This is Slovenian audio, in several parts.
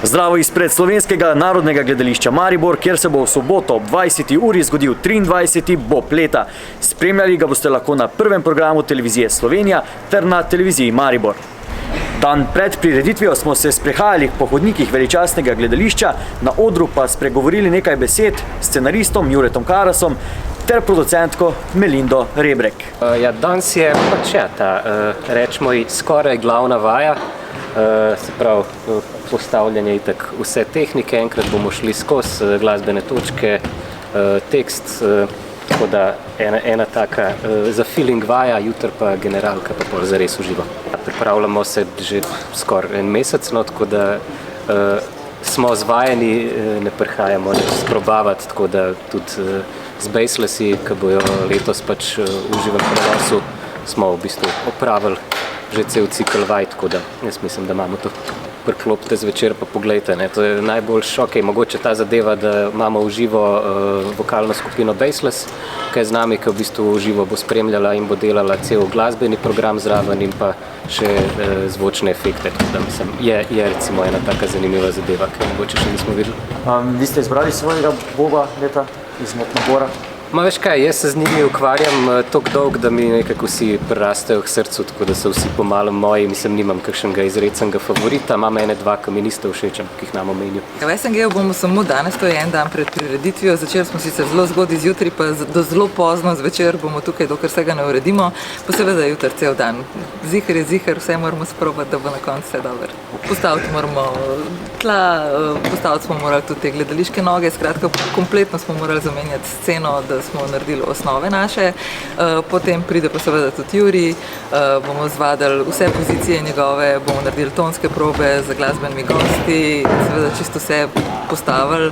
Zdravo izpred Slovenskega narodnega gledališča Maribor, kjer se bo v soboto ob 20. uri zgodil 23. bob leta. Spremljali ga boste lahko na prvem programu televizije Slovenija ter na televiziji Maribor. Dan pred prireditvijo smo se sprehajali po hodnikih veličastnega gledališča, na odru pa spregovorili nekaj besed s scenaristom Juretom Karasom ter producentko Melindo Rebrek. Danes je ta, rečemo, skoraj glavna vaja, se pravi postavljanje itak vse tehnike, enkrat bomo šli skozi glasbene točke, tekst, tako da ena taka za feeling vaja, jutri pa generalka pa pol zares uživa. Pripravljamo se že skoraj en mesec, no, tako da smo zvajeni, ne prihajamo sprobavati, tako da tudi z Baselessi, ki bojo letos pač v živem prenosu, smo v bistvu opravili že cel cikl vaj, tako da jaz mislim, da imamo to priklopite zvečer, pa poglejte, ne, to je najboljš, mogoče ta zadeva, da imamo v živo vokalno skupino Baseless, ki je z nami, ki v bistvu v živo bo spremljala in bo delala cel glasbeni program zraven in pa še zvočne efekte, tako da mislim, je recimo ena taka zanimiva zadeva, ki mogoče še nismo videli. Vi ste izbrali svojega boba leta izmed nabora? Veš kaj, jaz se z njimi ukvarjam toliko dolg, da mi nekako vsi prirastejo k srcu, tako da so vsi pomalo moji, mislim, nimam kakšnega izrecenega favorita, imam ene dva, ki mi niste všeč, ki jih nam omenil. V SNG-ju bomo samo danes, to je en dan pred prireditvijo, začeli smo sicer zelo zgodaj zjutraj, pa do zelo pozno zvečer bomo tukaj, dokler vsega ne uredimo, pa seveda jutri cel dan. Zihar je zihar, vse moramo sprobati, da bo na koncu vse dobro. Postaviti moramo tla, postaviti smo morali tudi te gledališke noge, skratka, kompletno smo morali zamenjati sceno, da smo naredili osnove naše, potem pride pa seveda tudi Juri, bomo zvadili vse pozicije njegove, bomo naredili tonske probe z glasbenimi gosti, seveda čisto vse postavili,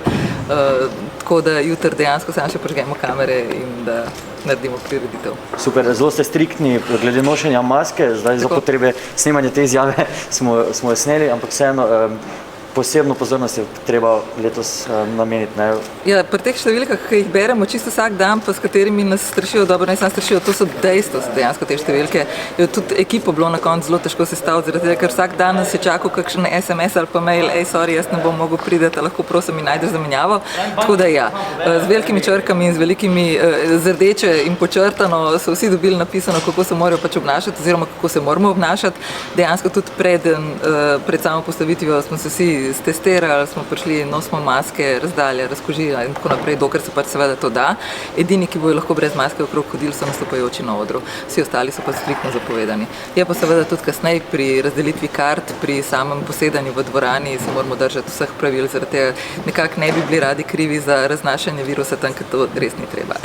tako da jutri dejansko samo še prižgemo kamere in da naredimo prireditev. Super, zelo ste striktni glede nošenja maske, zdaj za potrebe snemanja te izjave smo jo sneli, ampak vseeno posebno pozornost je treba letos nameniti. Ja, pri teh številkah, ki jih beremo čisto vsak dan, pa s katerimi nas strašijo, dobro, ne samo strašijo, to so dejstvo, dejansko te številke. Je tudi ekipo bilo na koncu zelo težko sestaviti, zaradi tega, ker vsak dan nas je čakal kakšen SMS ali pa mail, sorry, jaz ne bom mogel priti, lahko prosim mi najdeš zamenjavo. Tako da ja, z velikimi črkami in z velikimi z rdeče in počrtano so vsi dobili napisano, kako se morajo pač obnašati oziroma kako se moramo obnašati. Dejansko tudi pred samo postavitvijo smo se vsi stestirali, smo prišli, nosimo maske, razdalje, razkožila in tako naprej, dokler se pač seveda to da. Edini, ki bojo lahko brez maske okrog hodili, so nastopajoči na odru. Vsi ostali so pa striktno zapovedani. Je pa seveda tudi kasneje pri razdelitvi kart, pri samem posedanju v dvorani se moramo držati vseh pravil, zaradi tega nekako ne bi bili radi krivi za raznašanje virusa tam, ker to res ni treba.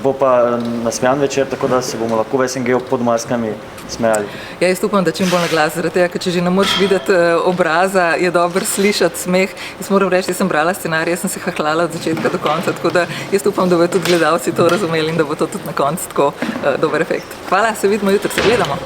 Bo pa nasmejan večer, tako da se bomo lahko v SNG pod maskami smejali. Ja, jaz upam, da čim bolj na glas, zaradi tega, ker če že ne moreš videti obraza, je dobro slišati smeh. Jaz moram reči, jaz sem brala scenarij, jaz sem se hahlala od začetka do konca, tako da jaz upam, da bodo tudi gledalci to razumeli in da bo to tudi na koncu tako dober efekt. Hvala, se vidimo jutri, se gledamo.